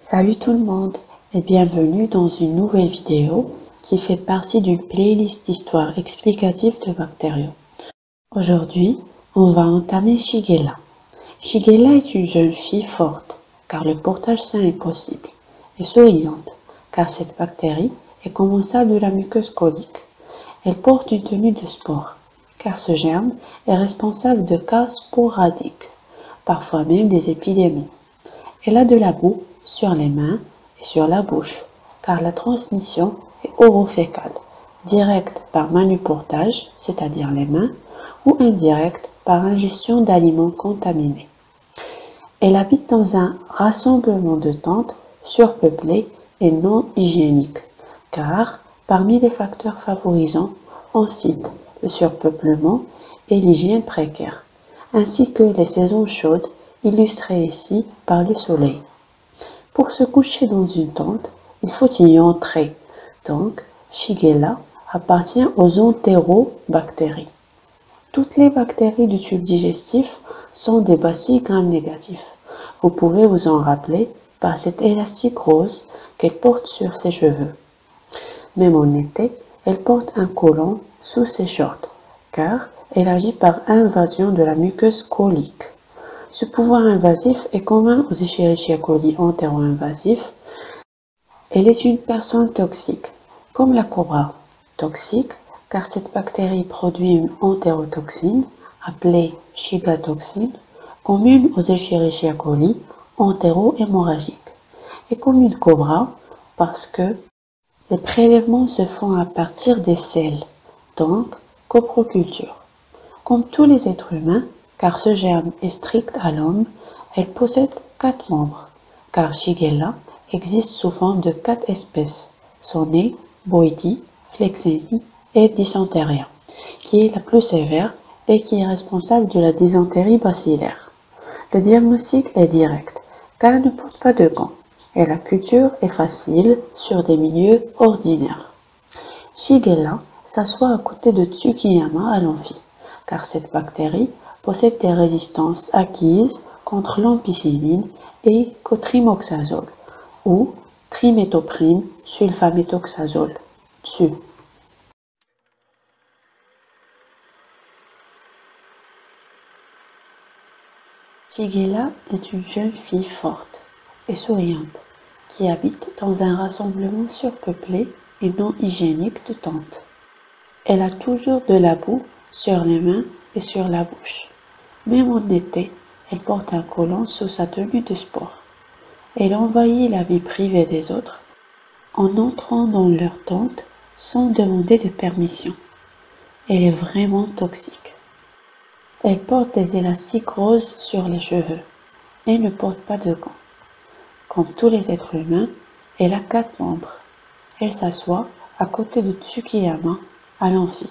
Salut tout le monde et bienvenue dans une nouvelle vidéo qui fait partie d'une playlist d'histoires explicatives de bactériaux. Aujourd'hui, on va entamer Shigella. Shigella est une jeune fille forte car le portage sain est possible et souriante car cette bactérie est commensale de la muqueuse colique. Elle porte une tenue de sport car ce germe est responsable de cas sporadiques, parfois même des épidémies. Elle a de la boue sur les mains et sur la bouche, car la transmission est orofécale, directe par manuportage, c'est-à-dire les mains, ou indirecte par ingestion d'aliments contaminés. Elle habite dans un rassemblement de tentes surpeuplées et non hygiéniques, car parmi les facteurs favorisants, on cite le surpeuplement et l'hygiène précaire, ainsi que les saisons chaudes illustrées ici par le soleil. Pour se coucher dans une tente, il faut y entrer. Donc, Shigella appartient aux entérobactéries. Toutes les bactéries du tube digestif sont des bacilles gram-négatifs. Vous pouvez vous en rappeler par cet élastique rose qu'elle porte sur ses cheveux. Même en été, elle porte un collant sous ses shorts, car elle agit par invasion de la muqueuse colique. Ce pouvoir invasif est commun aux Escherichia coli entéro-invasifs. Elle est une personne toxique, comme la cobra. Toxique, car cette bactérie produit une entérotoxine, appelée shigatoxine, commune aux Escherichia coli entéro-hémorragiques. Et comme une cobra, parce que les prélèvements se font à partir des selles, donc coproculture. Comme tous les êtres humains, car ce germe est strict à l'homme, elle possède 4 membres, car Shigella existe sous forme de 4 espèces, Sonnei, Boetii, Flexeni et Dysenteria, qui est la plus sévère et qui est responsable de la dysenterie bacillaire. Le diagnostic est direct, car elle ne porte pas de gants, et la culture est facile sur des milieux ordinaires. Shigella s'assoit à côté de Tsukiyama à l'amphi, car cette bactérie possède des résistances acquises contre l'ampicilline et cotrimoxazole ou triméthoprine sulfaméthoxazole, TSU. Shigella est une jeune fille forte et souriante qui habite dans un rassemblement surpeuplé et non hygiénique de tentes. Elle a toujours de la boue sur les mains et sur la bouche. Même en été, elle porte un collant sous sa tenue de sport. Elle envahit la vie privée des autres en entrant dans leur tente sans demander de permission. Elle est vraiment toxique. Elle porte des élastiques roses sur les cheveux et ne porte pas de gants. Comme tous les êtres humains, elle a 4 membres. Elle s'assoit à côté de Tsukiyama à l'amphi.